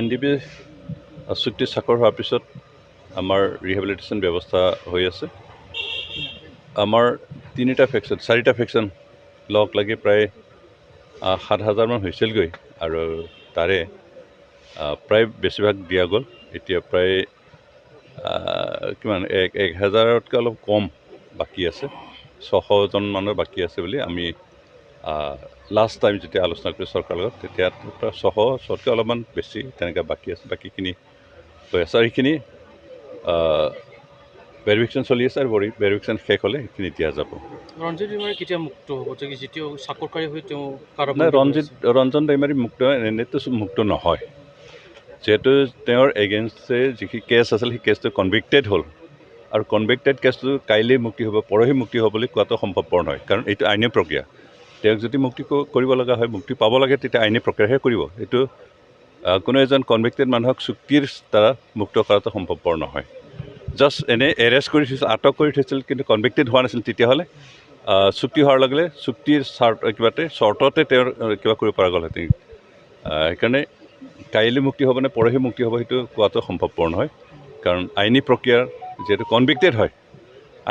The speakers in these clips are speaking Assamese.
NDB চুক্তি স্বাক্ষৰ হোৱাৰ পিছত আমাৰ ৰিহেবিলিটেশ্যন ব্যৱস্থা হৈ আছে। আমাৰ চাৰিটা ফেকশ্যন লগ লাগি প্ৰায় 7,000 মান হৈছিলগৈ আৰু তাৰে প্ৰায় বেছিভাগ দিয়া গ'ল। এতিয়া প্ৰায় কিমান 1,000তকৈ অলপ কম বাকী আছে, 600জন মানৰ বাকী আছে বুলি আমি লাষ্ট টাইম যেতিয়া আলোচনা কৰিছোঁ চৰকাৰৰ লগত, তেতিয়া 600তকৈ অলপমান বেছি তেনেকৈ বাকী আছে। বাকীখিনি হৈ আছে আৰু সেইখিনি ভেৰিফিকেশ্যন চলি আছে আৰু ভেৰিফিকেশ্যন শেষ হ'লে সেইখিনি দিয়া যাব। ৰঞ্জিত দৈমাৰী কেতিয়া মুক্ত হ'ব? যেতিয়া চাকৰকাৰী হৈ তেওঁ নাই, ৰঞ্জন দৈমাৰী মুক্ত এনেতো মুক্ত নহয়, যিহেতু তেওঁৰ এগেইনষ্টে যিখিনি কেছ আছিল সেই কেছটো কনভিক্টেড হ'ল আৰু কনভিক্টেড কেছটো কাইলৈ মুক্তি হ'ব, পৰহি মুক্তি হ'ব বুলি কোৱাটো সম্ভৱপৰ নহয়, কাৰণ এইটো আইনী প্ৰক্ৰিয়া। তেওঁক যদি মুক্তি কৰিব লগা হয়, মুক্তি পাব লাগে, তেতিয়া আইনী প্ৰক্ৰিয়াহে কৰিব। এইটো কোনো এজন কনভিক্টেড মানুহক চুক্তিৰ দ্বাৰা মুক্ত কৰাটো সম্ভৱপৰ নহয়। জাষ্ট এনেই এৰেষ্ট কৰি থৈছিল, আটক কৰি থৈছিল, কিন্তু কনভিক্টেড হোৱা নাছিল, তেতিয়াহ'লে চুক্তি হোৱাৰ লগে লগে চুক্তিৰ চৰ্ততে তেওঁৰ কিবা কৰিব পৰা গ'লহেঁতেন। সেইকাৰণে কাইলৈ মুক্তি হ'ব নে পৰহি মুক্তি হ'ব সেইটো কোৱাটো সম্ভৱপৰ নহয়, কাৰণ আইনী প্ৰক্ৰিয়াৰ যিহেতু কনভিক্টেড হয়,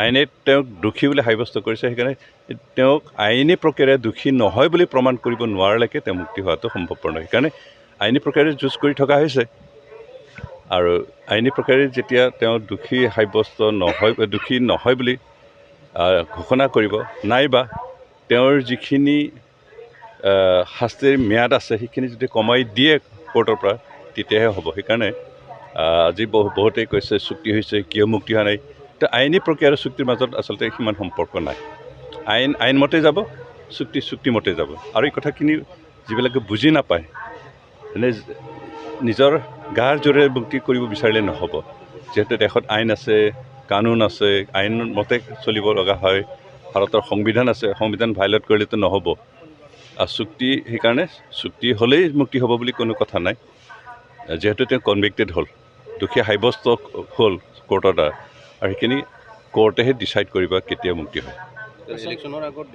আইনে তেওঁক দোষী বুলি সাব্যস্ত কৰিছে। সেইকাৰণে তেওঁক আইনী প্ৰক্ৰিয়াৰে দোষী নহয় বুলি প্ৰমাণ কৰিব নোৱাৰালৈকে তেওঁ মুক্তি হোৱাটো সম্ভৱপৰ নহয়। সেইকাৰণে আইনী প্ৰক্ৰিয়াৰে যুঁজ কৰি থকা হৈছে আৰু আইনী প্ৰক্ৰিয়াৰে যেতিয়া তেওঁ দোষী নহয় বুলি ঘোষণা কৰিব, নাইবা তেওঁৰ যিখিনি শাস্তিৰ ম্যাদ আছে সেইখিনি যদি কমাই দিয়ে কোৰ্টৰ পৰা, তেতিয়াহে হ'ব। সেইকাৰণে আজি বহুতেই কৈছে চুক্তি হৈছে, কিয় মুক্তি হোৱা নাই। তো আইনী প্ৰক্ৰিয়া আৰু চুক্তিৰ মাজত আচলতে সিমান সম্পৰ্ক নাই। আইনমতে যাব, চুক্তিমতে যাব। আৰু এই কথাখিনি যিবিলাকে বুজি নাপায়, এনে নিজৰ গাৰ জোৰেৰে মুক্তি কৰিব বিচাৰিলে নহ'ব। যিহেতু দেশত আইন আছে, কানুন আছে, আইন মতে চলিব লগা হয়, ভাৰতৰ সংবিধান আছে, সংবিধান ভাইলেট কৰিলেতো নহ'ব। সেইকাৰণে চুক্তি হ'লেই মুক্তি হ'ব বুলি কোনো কথা নাই। যিহেতু তেওঁ কনভিক্টেড হ'ল, দোষী সাব্যস্ত হ'ল কোৰ্টৰ দ্বাৰা, আৰু সেইখিনি কোৰ্টেহে ডিচাইড কৰিব কেতিয়া মুক্তি হয়। ইলেকশ্যনৰ আগত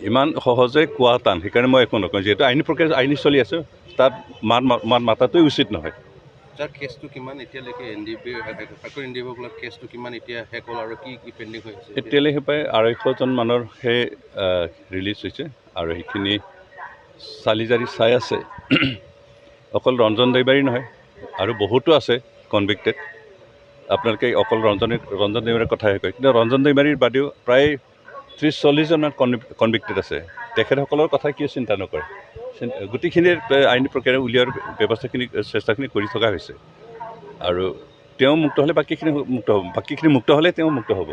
ইমান সহজে কোৱা টান, সেইকাৰণে মই একো নকওঁ। যিহেতু আইনী প্ৰক্ৰিয়া আইনী চলি আছে, তাত মাত মাতাটোৱে উচিত নহয়। যাৰ কেছটো কিমান এতিয়ালৈকে NDB কেছটো কিমান এতিয়া শেষ হ'ল আৰু কি পেণ্ডিং হৈ আছে? এতিয়ালৈকে প্ৰায় 250জন মানৰহে ৰিলিজ হৈছে আৰু সেইখিনি চালি-জাৰি চাই আছে। অকল ৰঞ্জন দৈমাৰী নহয়, আৰু বহুতো আছে কনভিক্টেড। আপোনালোকে অকল ৰঞ্জন দৈমাৰীৰ কথাহে কয়, কিন্তু ৰঞ্জন দৈমাৰীৰ বাদেও প্ৰায় 30-40জন মান কনভিক্টেড আছে। তেখেতসকলৰ কথা কিয় চিন্তা নকৰে? গোটেইখিনিৰ আইনী প্ৰক্ৰিয়াৰে উলিওৱাৰ চেষ্টাখিনি কৰি থকা হৈছে, আৰু তেওঁ মুক্ত হ'লে বাকীখিনি মুক্ত হ'ব, বাকীখিনি মুক্ত হ'লে তেওঁ মুক্ত হ'ব।